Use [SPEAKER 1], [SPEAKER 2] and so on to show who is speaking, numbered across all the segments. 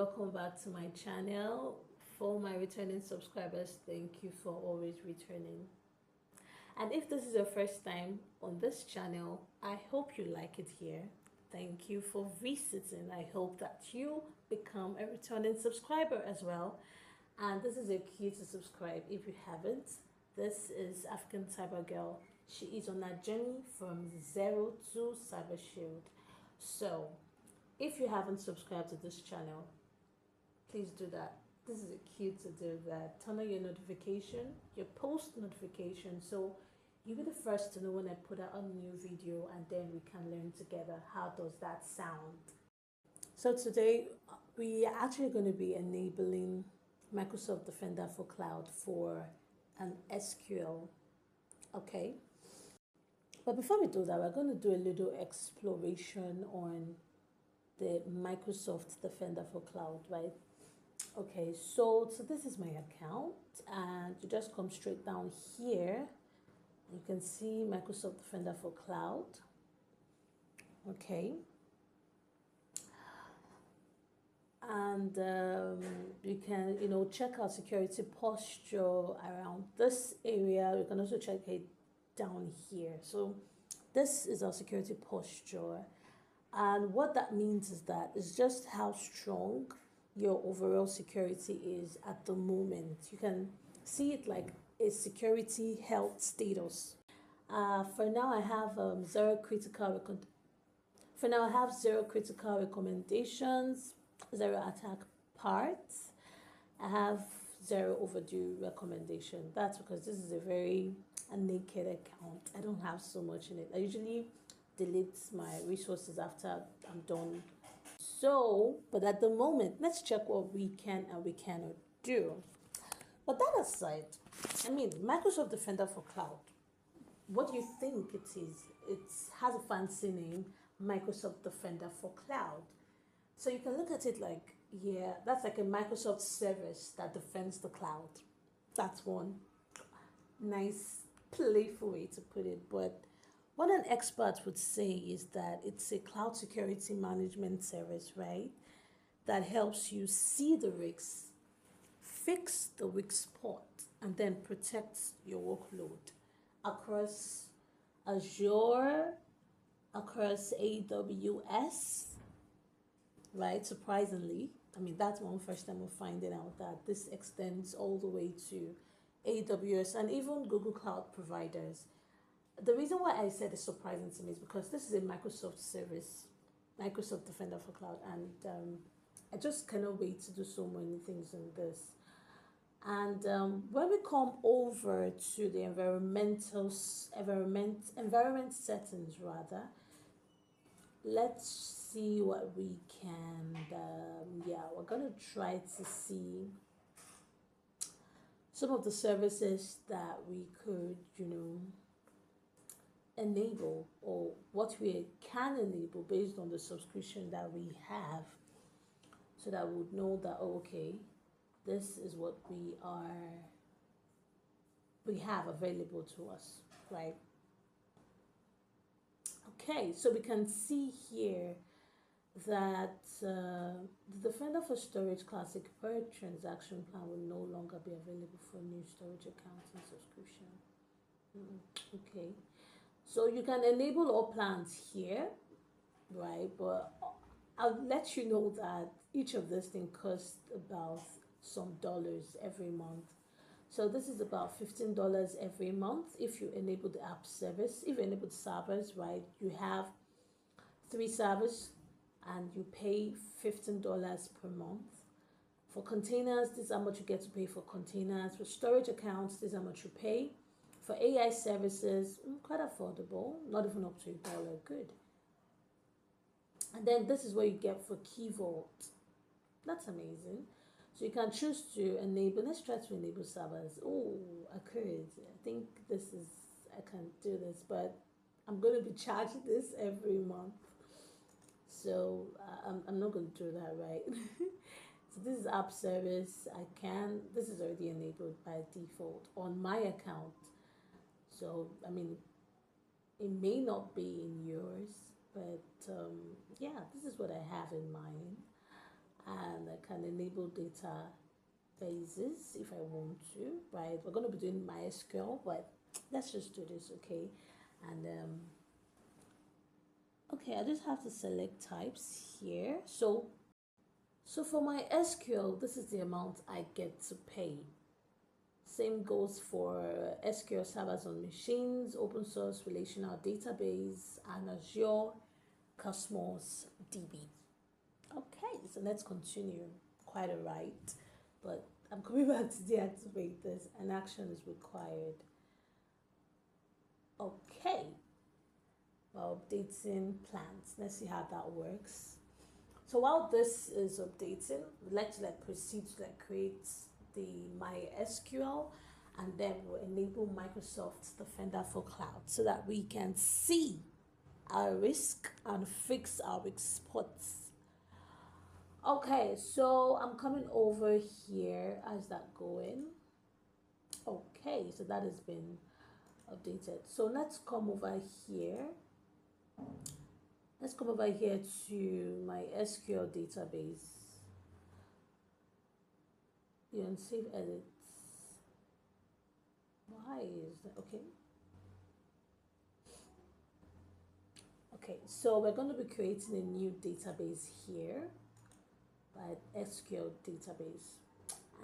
[SPEAKER 1] welcome back to my channel. For my returning subscribers, thank you for always returning. And if this is your first time on this channel, I hope you like it here. Thank you for visiting. I hope that you become a returning subscriber as well. And this is a key to subscribe if you haven't. This is African Cyber Girl. She is on a journey from zero to Cyber Shield. So if you haven't subscribed to this channel, please do that. This is a cue to do that. Turn on your notification, your post notification, so you'll be the first to know when I put out a new video, and then we can learn together how does that sound. So today we are actually going to be enabling Microsoft Defender for Cloud for an SQL. Okay. But before we do that, we're going to do a little exploration on the Microsoft Defender for Cloud, right? Okay, so this is my account, and you just come straight down here. You can see Microsoft Defender for Cloud. Okay. And you can, check out security posture around this area. You can also check it down here. So this is our security posture. And what that means is that it's just how strong your overall security is at the moment. You can see it like a security health status. For now, I have zero critical recommendations, zero attack parts. I have zero overdue recommendation. That's because this is a naked account. I don't have so much in it. I usually delete my resources after I'm done. So, but at the moment, let's check what we can and we cannot do. But that aside, Microsoft Defender for Cloud, what do you think it is? It has a fancy name, Microsoft Defender for Cloud. So you can look at it like, yeah, that's like a Microsoft service that defends the cloud. That's one nice, playful way to put it. But what an expert would say is that it's a cloud security management service, right? That helps you see the risks, fix the weak spot, and then protects your workload across Azure, across AWS, right? Surprisingly, that's one first time we're finding out that this extends all the way to AWS and even Google Cloud providers. The reason why I said it's surprising to me is because this is a Microsoft service, Microsoft Defender for Cloud, and I just cannot wait to do so many things in this. And when we come over to the environment settings rather, let's see what we can. We're gonna try to see some of the services that we could, enable, or what we can enable based on the subscription that we have, so that we would know that, okay, this is what we have available to us, right? Okay, so we can see here that the Defender for Storage Classic per transaction plan will no longer be available for new storage accounts and subscription. Okay, so you can enable all plans here, right? But I'll let you know that each of these things costs about some dollars every month. So this is about $15 every month if you enable the app service. If you enable the servers, right, you have 3 servers and you pay $15 per month. For containers, this is how much you get to pay for containers. For storage accounts, this is how much you pay. For AI services, quite affordable, not even up to $1. Good. And then this is what you get for Key Vault. That's amazing. So you can choose to enable. Let's try to enable servers. Oh, I could. I think I can do this, but I'm going to be charged this every month. So I'm not going to do that, right? So this is app service. This is already enabled by default on my account. So, it may not be in yours, but yeah, this is what I have in mind. And I can enable databases if I want to, right? We're going to be doing MySQL, but let's just do this, okay? And okay, I just have to select types here. So for my SQL, this is the amount I get to pay. Same goes for SQL servers on machines, open source relational database, and Azure Cosmos DB. Okay, so let's continue. Quite a right, but I'm coming back to deactivate this. An action is required. Okay, well, updating plans. Let's see how that works. So while this is updating, we'd like to proceed to create the MySQL, and then we'll enable Microsoft Defender for Cloud so that we can see our risk and fix our weak spots. Okay, so I'm coming over here. How's that going? Okay, so that has been updated. So let's come over here. Let's come over here to my SQL database. You can save edits. Why is that? Okay. Okay, so we're going to be creating a new database here by SQL database,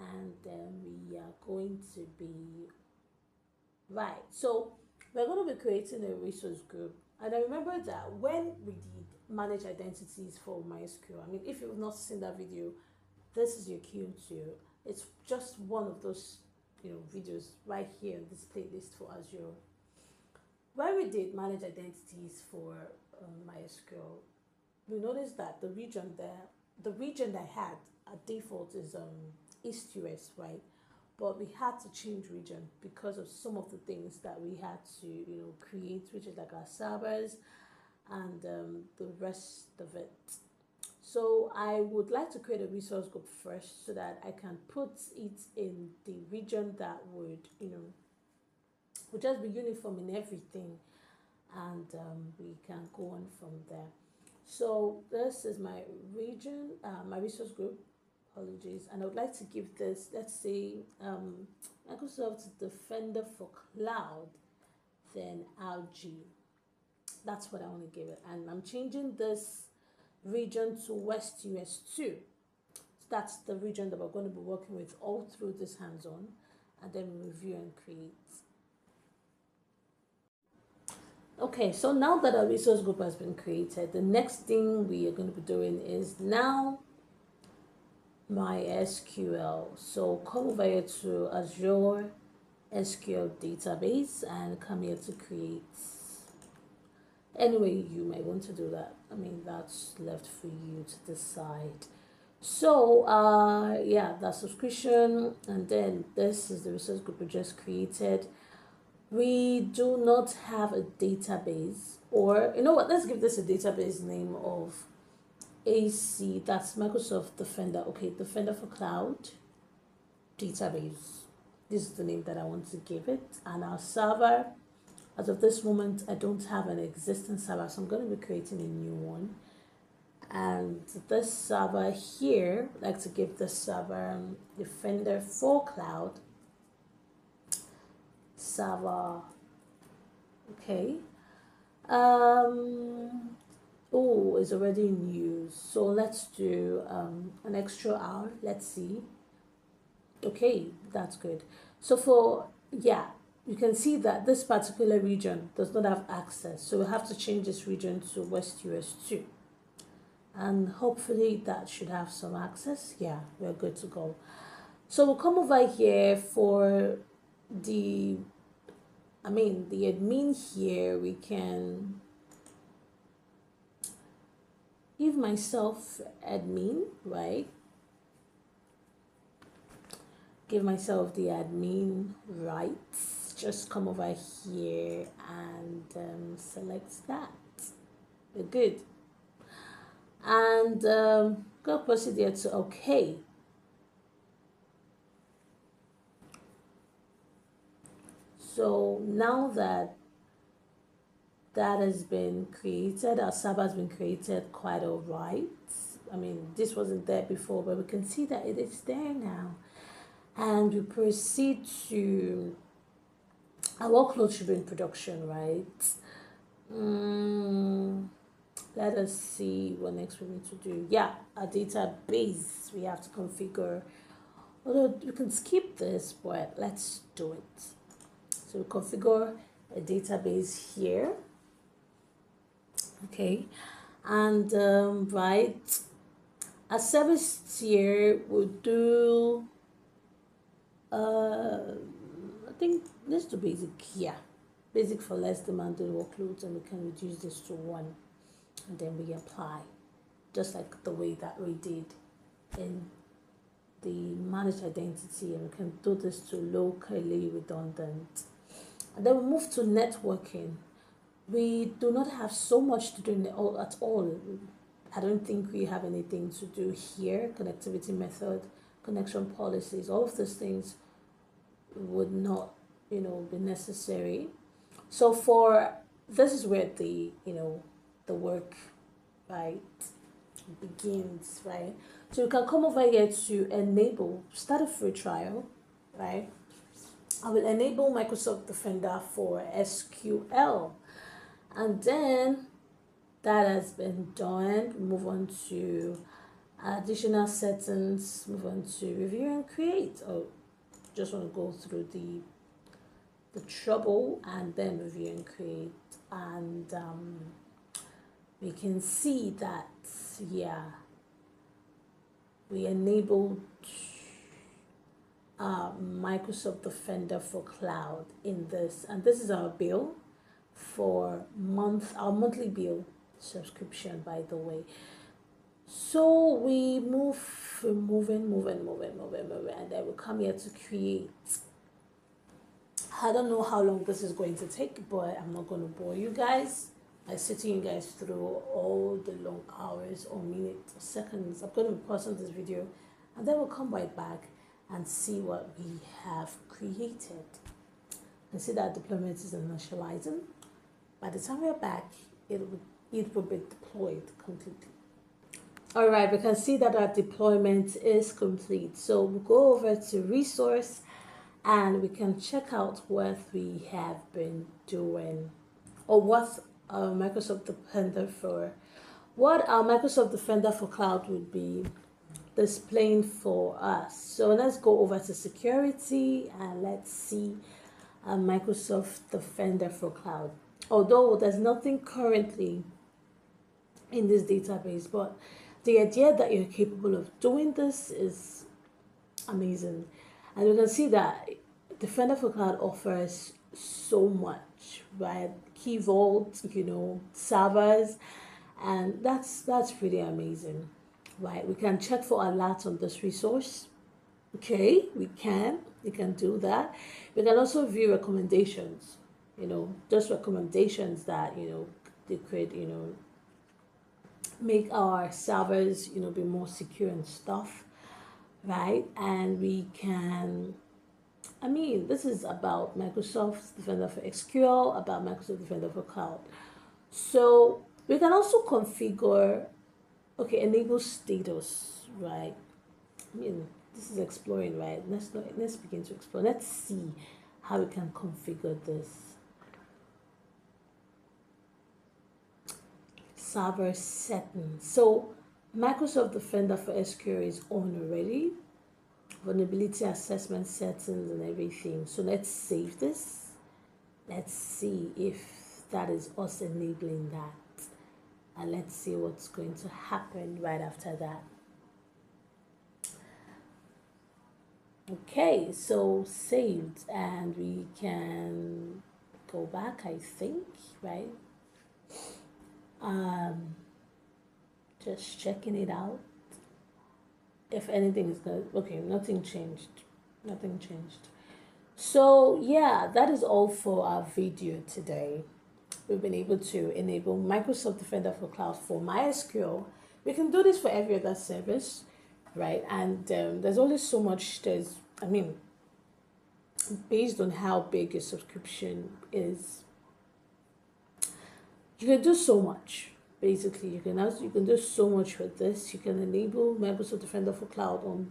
[SPEAKER 1] and then we are going to be right. So we're going to be creating a resource group, and I remember that when we did manage identities for MySQL, I mean, if you've not seen that video, this is your cue to. It's just one of those, videos right here in this playlist for Azure. When we did manage identities for MySQL, we noticed that the region that I had at default is East US, right? But we had to change region because of some of the things that we had to, create, which is like our servers and the rest of it. So I would like to create a resource group first so that I can put it in the region that would, would just be uniform in everything, and we can go on from there. So this is my region, my resource group, apologies, and I would like to give this, let's say, Microsoft Defender for Cloud, then RG. That's what I want to give it, and I'm changing this region to West US 2. So that's the region that we're going to be working with all through this hands-on, and then we review and create. Okay, so now that our resource group has been created, the next thing we are going to be doing is now MySQL. So come over here to Azure SQL Database and come here to create. Anyway, you may want to do that. I mean, that's left for you to decide. So, yeah, that subscription, and then this is the resource group we just created. We do not have a database, or you know what, let's give this a database name of AC, that's Microsoft Defender. Okay, Defender for Cloud Database. This is the name that I want to give it. And our server, as of this moment, I don't have an existing server, so I'm going to be creating a new one. And this server here, I'd like to give this server Defender for Cloud server. Okay. Oh, it's already in use. So let's do an extra hour. Let's see. Okay, that's good. So for, yeah, you can see that this particular region does not have access. So we have to change this region to West US 2. And hopefully that should have some access. Yeah, we're good to go. So we'll come over here for the admin here. We can give myself admin, right? Give myself the admin rights. Just come over here and select that. We're good. And go proceed here to OK. So now that has been created, our server has been created quite all right. I mean, this wasn't there before, but we can see that it is there now. And we proceed to our workload should be in production, right? Let us see what next we need to do. Yeah, a database we have to configure. Although we can skip this, but let's do it. So we configure a database here. Okay, and right, a service tier will do. I think let's do basic. Yeah, basic for less demanding workloads, and we can reduce this to 1, and then we apply, just like the way that we did in the managed identity, and we can do this to locally redundant. And then we move to networking. We do not have so much to do at all. I don't think we have anything to do here. Connectivity method, connection policies, all of those things would not, be necessary. So this is where the work, right, begins, right? So you can come over here to enable, start a free trial, right? I will enable Microsoft Defender for SQL. And then that has been done. Move on to additional settings, move on to review and create. Oh, just want to go through the trouble and then review and create. And we can see that, yeah, we enabled Microsoft Defender for Cloud in this, and this is our bill for our monthly bill subscription, by the way. So we moving, and then we come here to create. I don't know how long this is going to take, but I'm not going to bore you guys by sitting you guys through all the long hours or minutes or seconds. I'm going to pause on this video, and then we'll come right back and see what we have created. You see that deployment is initializing. By the time we're back, it will be deployed completely. All right, we can see that our deployment is complete. So we'll go over to resource and we can check out what we have been doing, or what our Microsoft Defender for Cloud would be displaying for us. So let's go over to security and let's see Microsoft Defender for Cloud. Although there's nothing currently in this database, but the idea that you're capable of doing this is amazing. And you can see that Defender for Cloud offers so much, right? Key vault, servers, and that's pretty amazing, right? We can check for alerts on this resource. Okay, we can do that. We can also view recommendations, just recommendations that, they could, make our servers, be more secure and stuff, right? And we can, this is about Microsoft Defender for SQL, about Microsoft Defender for Cloud. So we can also configure, enable status, right? This is exploring, right? Let's begin to explore. Let's see how we can configure this. Server settings. So Microsoft Defender for SQL is on already. Vulnerability assessment settings and everything. So let's save this. Let's see if that is us enabling that. And let's see what's going to happen right after that. Okay, so saved, and we can go back, I think, right? Just checking it out. If anything is good, okay, nothing changed. So yeah, that is all for our video today. We've been able to enable Microsoft Defender for Cloud for MySQL. We can do this for every other service, right? And there's only so much. Based on how big your subscription is, you can do so much, Basically, you can do so much with this. You can enable Microsoft Defender for Cloud on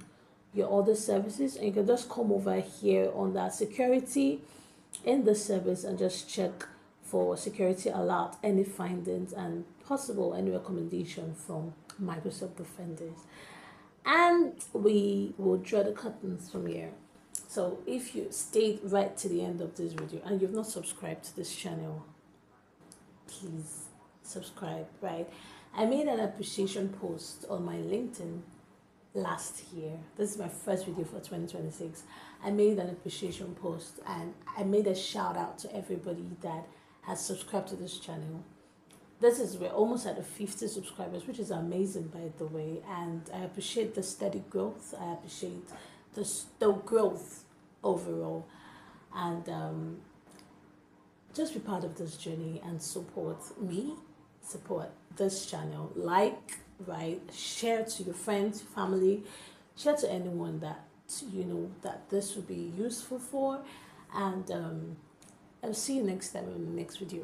[SPEAKER 1] your other services, and you can just come over here on that security in the service and just check for security alert, any findings, and possible any recommendation from Microsoft Defenders. And we will draw the curtains from here. So if you stayed right to the end of this video and you've not subscribed to this channel, please subscribe, right? I made an appreciation post on my LinkedIn last year. This is my first video for 2026. I made an appreciation post and I made a shout out to everybody that has subscribed to this channel. We're almost at the 50 subscribers, which is amazing, by the way. And I appreciate the steady growth. I appreciate the growth overall. And just be part of this journey and support me, support this channel. Like, right, share to your friends, family, share to anyone that you know that this would be useful for. And I'll see you next time in the next video.